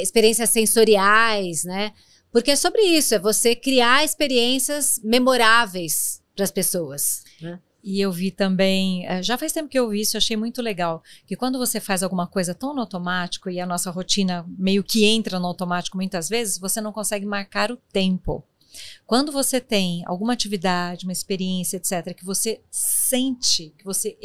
Experiências sensoriais, né? Porque é sobre isso, é você criar experiências memoráveis para as pessoas, né?
E eu vi também, já faz tempo que eu vi isso, eu achei muito legal, que quando você faz alguma coisa tão no automático, e a nossa rotina meio que entra no automático muitas vezes, você não consegue marcar o tempo. Quando você tem alguma atividade, uma experiência, etc., que você sente, que você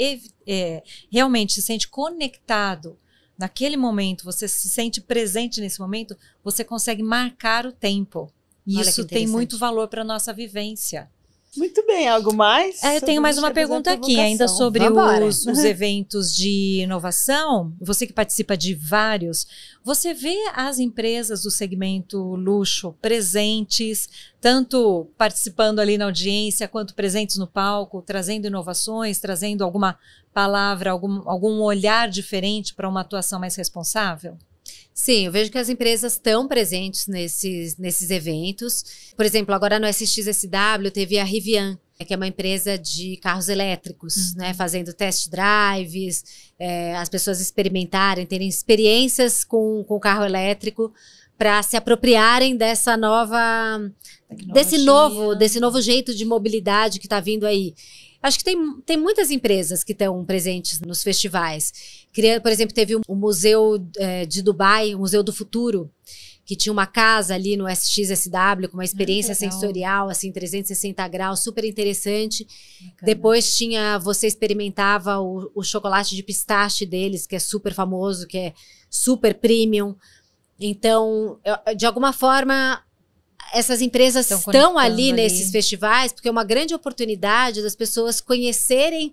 realmente se sente conectado naquele momento, você se sente presente nesse momento, você consegue marcar o tempo. E isso tem muito valor para a nossa vivência.
Muito bem, algo mais?
Eu tenho mais uma pergunta aqui, ainda sobre os eventos de inovação. Você que participa de vários, você vê as empresas do segmento luxo presentes, tanto participando ali na audiência, quanto presentes no palco, trazendo inovações, trazendo alguma palavra, algum olhar diferente para uma atuação mais responsável?
Sim, eu vejo que as empresas estão presentes nesses eventos. Por exemplo, agora no SXSW teve a Rivian, que é uma empresa de carros elétricos, né, fazendo test drives, as pessoas experimentarem, terem experiências com o carro elétrico para se apropriarem dessa desse novo jeito de mobilidade que está vindo aí. Acho que tem muitas empresas que estão presentes nos festivais. Por exemplo, teve um museu de Dubai, o Museu do Futuro, que tinha uma casa ali no SXSW com uma experiência sensorial, assim, 360 graus, super interessante. Bacana. Depois você experimentava o chocolate de pistache deles, que é super famoso, que é super premium. Então, de alguma forma, essas empresas estão ali nesses festivais, porque é uma grande oportunidade das pessoas conhecerem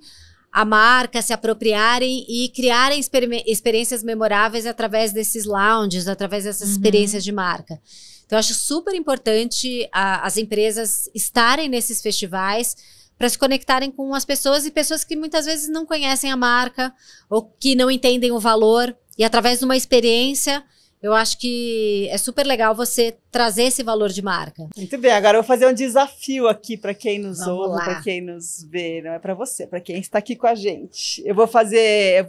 a marca, se apropriarem e criarem experiências memoráveis através desses lounges, através dessas experiências de marca. Então, eu acho super importante as empresas estarem nesses festivais para se conectarem com as pessoas e pessoas que muitas vezes não conhecem a marca ou que não entendem o valor. E através de uma experiência, eu acho que é super legal você trazer esse valor de marca.
Muito bem, agora eu vou fazer um desafio aqui para quem nos ouve, para quem nos vê, não é para você, para quem está aqui com a gente. Eu vou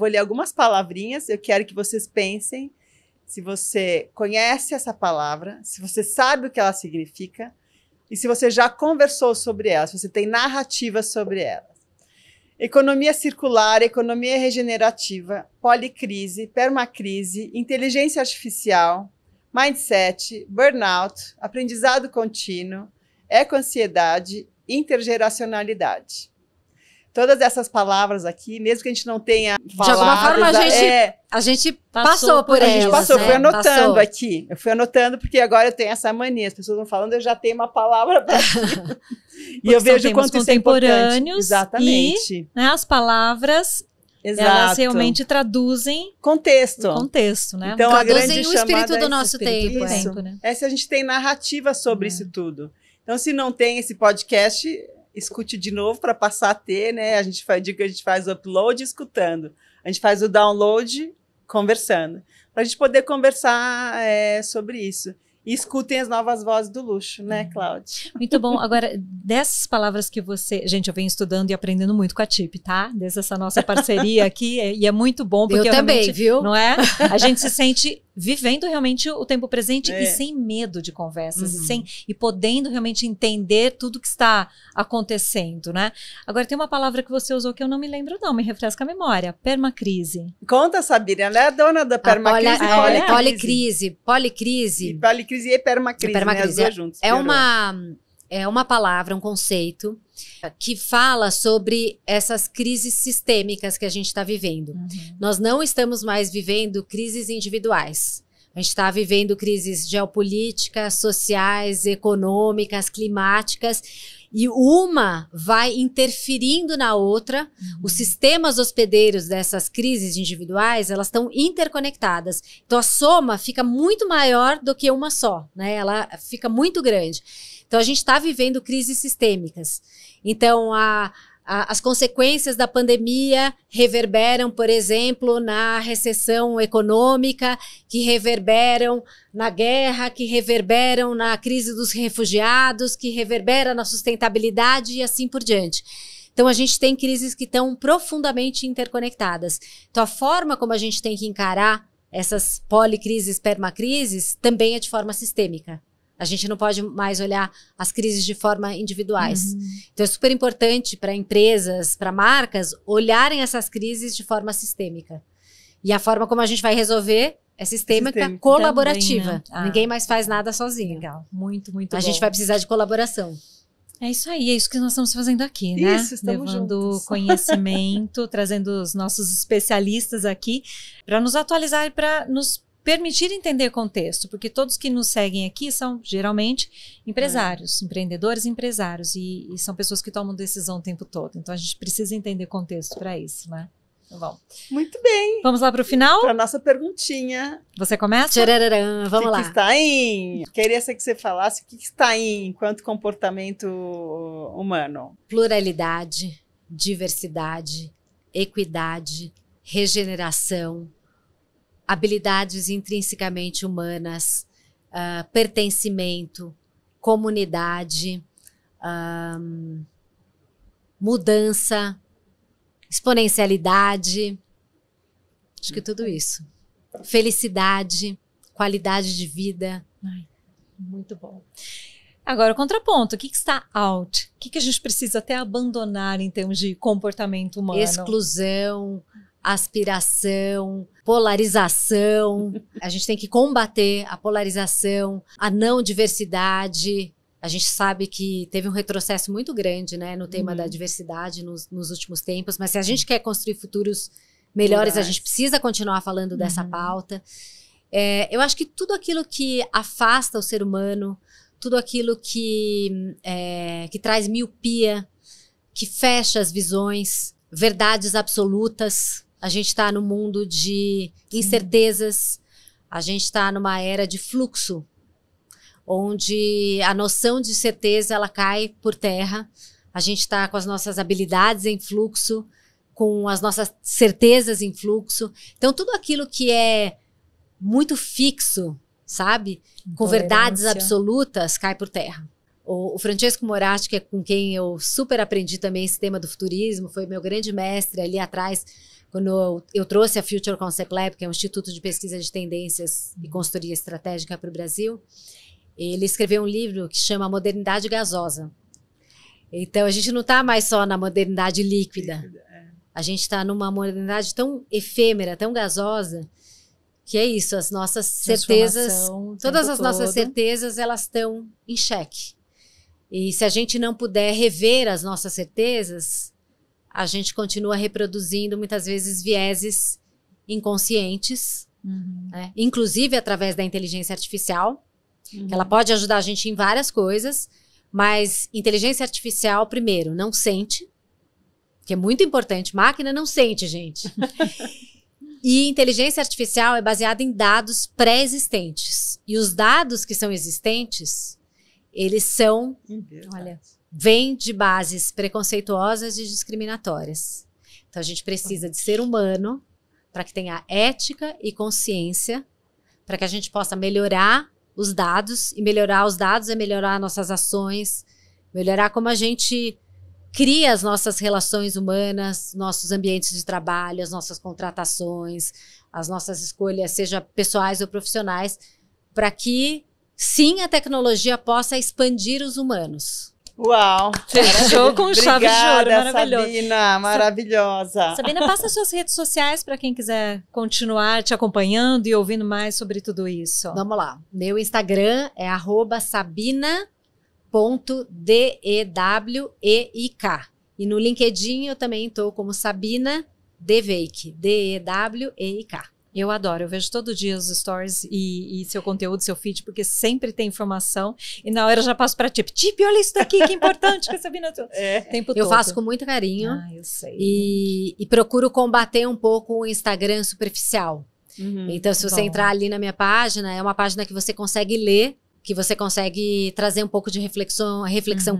ler algumas palavrinhas, eu quero que vocês pensem se você conhece essa palavra, se você sabe o que ela significa e se você já conversou sobre ela, se você tem narrativa sobre ela. Economia circular, economia regenerativa, policrise, permacrise, inteligência artificial, mindset, burnout, aprendizado contínuo, ecoansiedade, intergeracionalidade. Todas essas palavras aqui, mesmo que a gente não tenha falado...
De alguma forma, a gente passou por elas. A gente
passou, fui anotando aqui. Eu fui anotando porque agora eu tenho essa mania. As pessoas vão falando, eu já tenho uma palavra para e eu vejo o quanto isso é importante. Exatamente.
E, né, as palavras, elas realmente traduzem
contexto,
né?
Então, a grande
o espírito do nosso tempo.
Né? Se a gente tem narrativa sobre isso tudo. Então, se não tem esse podcast... escute de novo para passar a ter, né? A gente faz o upload escutando. A gente faz o download conversando. Para a gente poder conversar sobre isso. E escutem as novas vozes do luxo, né, Cláudia?
Muito bom. Agora, dessas palavras que você... Gente, eu venho estudando e aprendendo muito com a TIP, tá? Desde essa nossa parceria aqui. E é muito bom, porque
eu também, viu?
Não é? A gente se sente vivendo realmente o tempo presente e sem medo de conversas, e podendo realmente entender tudo que está acontecendo, né? Agora, tem uma palavra que você usou que eu não me lembro não, me refresca a memória, permacrise.
Conta, Sabine, ela é a dona da permacrise.
Policrise.
Policrise e permacrise, né? As duas juntas.
É uma palavra, um conceito que fala sobre essas crises sistêmicas que a gente está vivendo. Nós não estamos mais vivendo crises individuais. A gente está vivendo crises geopolíticas, sociais, econômicas, climáticas, e uma vai interferindo na outra. Os sistemas hospedeiros dessas crises individuais, elas estão interconectadas. Então, a soma fica muito maior do que uma só, né? Ela fica muito grande. Então, a gente está vivendo crises sistêmicas. Então, as consequências da pandemia reverberam, por exemplo, na recessão econômica, que reverberam na guerra, que reverberam na crise dos refugiados, que reverberam na sustentabilidade e assim por diante. Então, a gente tem crises que estão profundamente interconectadas. Então, a forma como a gente tem que encarar essas policrises, permacrises, também é de forma sistêmica. A gente não pode mais olhar as crises de forma individuais. Então, é super importante para empresas, para marcas, olharem essas crises de forma sistêmica. E a forma como a gente vai resolver é sistêmica colaborativa. Também, né? Ninguém mais faz nada sozinho.
Legal. Muito, muito bom.
A gente vai precisar de colaboração.
É isso aí, é isso que nós estamos fazendo aqui, né?
Isso, estamos
levando
juntos.
Conhecimento, trazendo os nossos especialistas aqui para nos atualizar e para nos permitir entender contexto, porque todos que nos seguem aqui são geralmente empresários, empreendedores e empresários, e são pessoas que tomam decisão o tempo todo. Então a gente precisa entender contexto para isso, né? Então, bom.
Muito bem.
Vamos lá para o final?
Para nossa perguntinha.
Você começa?
Tchararam, vamos lá.
O que está em? Queria que você falasse o que está em enquanto comportamento humano.
Pluralidade, diversidade, equidade, regeneração, habilidades intrinsecamente humanas, pertencimento, comunidade, mudança, exponencialidade, acho que tudo isso. Felicidade, qualidade de vida.
Ai, muito bom. Agora, o contraponto, o que está out? O que a gente precisa até abandonar em termos de comportamento humano?
Exclusão, aspiração, polarização. A gente tem que combater a polarização, a não diversidade. A gente sabe que teve um retrocesso muito grande, né, no tema da diversidade nos últimos tempos, mas se a gente quer construir futuros melhores, a gente precisa continuar falando dessa pauta. Eu acho que tudo aquilo que afasta o ser humano, tudo aquilo que traz miopia, que fecha as visões, verdades absolutas. A gente está no mundo de incertezas, a gente está numa era de fluxo, onde a noção de certeza ela cai por terra. A gente está com as nossas habilidades em fluxo, com as nossas certezas em fluxo. Então, tudo aquilo que é muito fixo, sabe? Com verdades absolutas, cai por terra. O Francesco Moratti, que é com quem eu super aprendi também esse tema do futurismo, foi meu grande mestre ali atrás, quando eu trouxe a Future Concept Lab, que é um instituto de pesquisa de tendências e consultoria estratégica para o Brasil. Ele escreveu um livro que chama Modernidade Gasosa. Então, a gente não está mais só na modernidade líquida. A gente está numa modernidade tão efêmera, tão gasosa, que é isso, as nossas certezas, todas as nossas certezas, elas estão em xeque. E se a gente não puder rever as nossas certezas, a gente continua reproduzindo muitas vezes vieses inconscientes, né? Inclusive através da inteligência artificial, que ela pode ajudar a gente em várias coisas, mas inteligência artificial, primeiro, não sente, que é muito importante. Máquina não sente, gente. E inteligência artificial é baseada em dados pré-existentes. E os dados que são existentes, eles são, vêm de bases preconceituosas e discriminatórias. Então, a gente precisa de ser humano para que tenha ética e consciência, para que a gente possa melhorar os dados, e melhorar os dados é melhorar nossas ações, melhorar como a gente cria as nossas relações humanas, nossos ambientes de trabalho, as nossas contratações, as nossas escolhas, seja pessoais ou profissionais, para que, sim, a tecnologia possa expandir os humanos.
Uau!
Fechou com chave de ouro, maravilhoso.
Sabina, maravilhosa.
Sabina, passa suas redes sociais para quem quiser continuar te acompanhando e ouvindo mais sobre tudo isso.
Vamos lá. Meu Instagram é @sabina.deweik. E no LinkedIn eu também estou como Sabina Deweik, Deweik.
Eu adoro, eu vejo todo dia os stories e seu conteúdo, seu feed, porque sempre tem informação. E na hora eu já passo para Tip, olha isso daqui, que importante que a Sabina tempo
eu
todo.
faço com muito carinho.
Eu sei.
E procuro combater um pouco o Instagram superficial. Então, se você entrar ali na minha página, é uma página que você consegue ler, que você consegue trazer um pouco de reflexão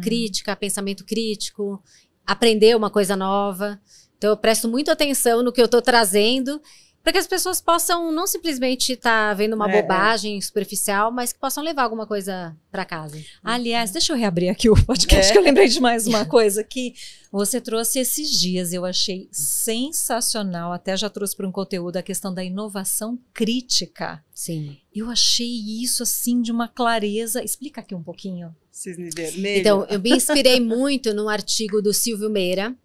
crítica, pensamento crítico, aprender uma coisa nova. Então, eu presto muita atenção no que eu estou trazendo, para que as pessoas possam não simplesmente estar vendo uma bobagem superficial, mas que possam levar alguma coisa para casa.
Aliás, deixa eu reabrir aqui o podcast, que eu lembrei de mais uma coisa que você trouxe esses dias. Eu achei sensacional, até já trouxe para um conteúdo a questão da inovação crítica.
Sim.
Eu achei isso, assim, de uma clareza. Explica aqui um pouquinho.
Cisne Vermelho.
Então, eu me inspirei muito num artigo do Silvio Meira,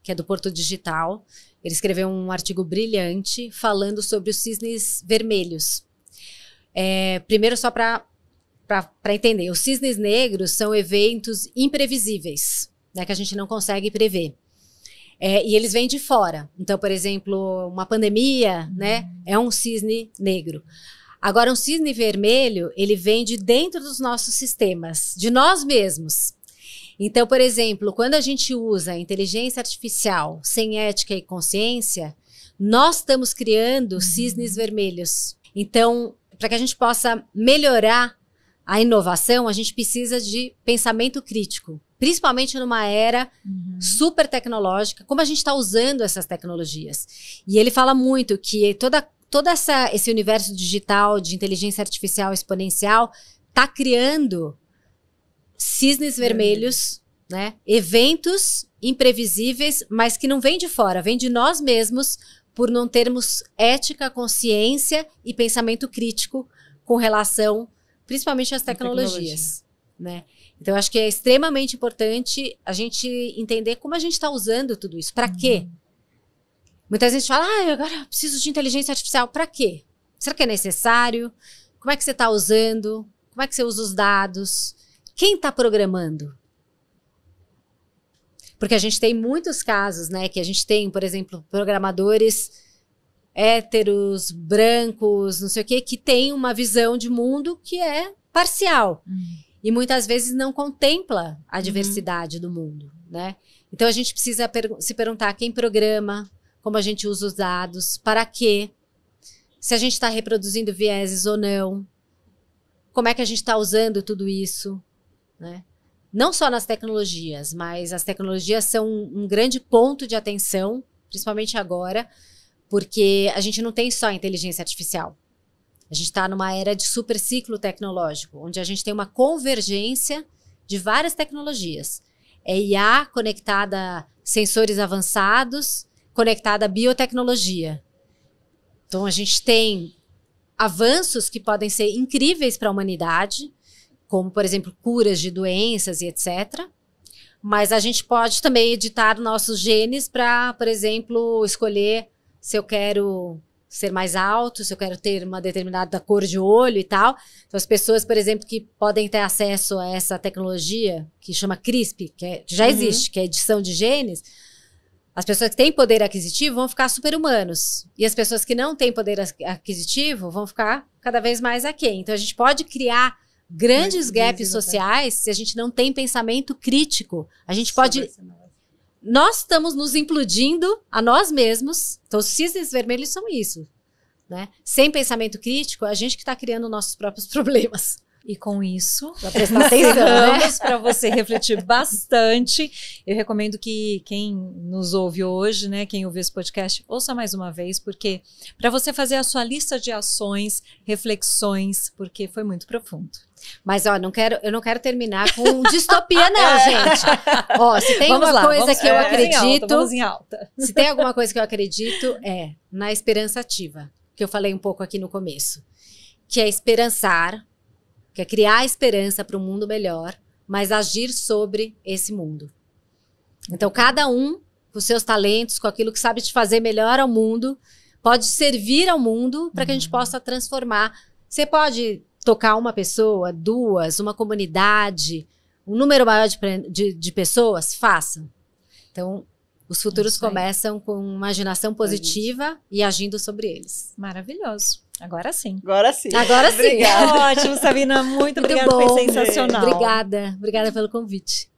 que é do Porto Digital. Ele escreveu um artigo brilhante falando sobre os cisnes vermelhos. Primeiro, só para entender, os cisnes negros são eventos imprevisíveis, né, que a gente não consegue prever. E eles vêm de fora. Então, por exemplo, uma pandemia, né, é um cisne negro. Agora, um cisne vermelho, ele vem de dentro dos nossos sistemas, de nós mesmos. Então, por exemplo, quando a gente usa inteligência artificial sem ética e consciência, nós estamos criando cisnes vermelhos. Então, para que a gente possa melhorar a inovação, a gente precisa de pensamento crítico, principalmente numa era super tecnológica, como a gente está usando essas tecnologias. E ele fala muito que todo esse universo digital de inteligência artificial exponencial está criando cisnes vermelhos, né? Eventos imprevisíveis, mas que não vêm de fora, vêm de nós mesmos, por não termos ética, consciência e pensamento crítico com relação, principalmente às tecnologias, né? Então, eu acho que é extremamente importante a gente entender como a gente está usando tudo isso. Para quê? Muitas vezes a gente fala, agora eu preciso de inteligência artificial. Para quê? Será que é necessário? Como é que você está usando? Como é que você usa os dados? Quem está programando? Porque a gente tem muitos casos, né? Que a gente tem, por exemplo, programadores héteros, brancos, não sei o quê, que tem uma visão de mundo que é parcial. E muitas vezes não contempla a diversidade do mundo, né? Então a gente precisa se perguntar quem programa, como a gente usa os dados, para quê, se a gente está reproduzindo vieses ou não, como é que a gente está usando tudo isso, né? Não só nas tecnologias, mas as tecnologias são um grande ponto de atenção, principalmente agora, porque a gente não tem só inteligência artificial. A gente está numa era de super ciclo tecnológico, onde a gente tem uma convergência de várias tecnologias. É IA conectada a sensores avançados, conectada à biotecnologia. Então, a gente tem avanços que podem ser incríveis para a humanidade, como, por exemplo, curas de doenças e etc. Mas a gente pode também editar nossos genes para, por exemplo, escolher se eu quero ser mais alto, se eu quero ter uma determinada cor de olho e tal. Então, as pessoas, por exemplo, que podem ter acesso a essa tecnologia, que chama CRISPR, que já existe, que é edição de genes, as pessoas que têm poder aquisitivo vão ficar super-humanos. E as pessoas que não têm poder aquisitivo vão ficar cada vez mais aquém. Então, a gente pode criar grandes gaps sociais se a gente não tem pensamento crítico. A gente pode... Nós estamos nos implodindo a nós mesmos. Então, os cisnes vermelhos são isso, né? Sem pensamento crítico, a gente que está criando nossos próprios problemas.
E com isso,
encerramos
para você refletir bastante. Eu recomendo que quem nos ouve hoje, né, quem ouve esse podcast, ouça mais uma vez, porque para você fazer a sua lista de ações, reflexões, porque foi muito profundo.
Mas, ó, eu não quero terminar com distopia, não, gente. Ó, se tem uma coisa que eu acredito...
Vamos em alta.
Se tem alguma coisa que eu acredito, é na esperança ativa, que eu falei um pouco aqui no começo. Que é esperançar, que é criar esperança para um mundo melhor, mas agir sobre esse mundo. Então, cada um, com os seus talentos, com aquilo que sabe te fazer melhor ao mundo, pode servir ao mundo para que a gente possa transformar. Você pode tocar uma pessoa, duas, uma comunidade, um número maior de pessoas? Façam. Então, os futuros começam com imaginação positiva e agindo sobre eles.
Maravilhoso. Agora sim.
Agora sim.
Agora sim.
Ótimo, Sabina. Muito obrigada.
Bom,
foi sensacional.
Obrigada. Obrigada pelo convite.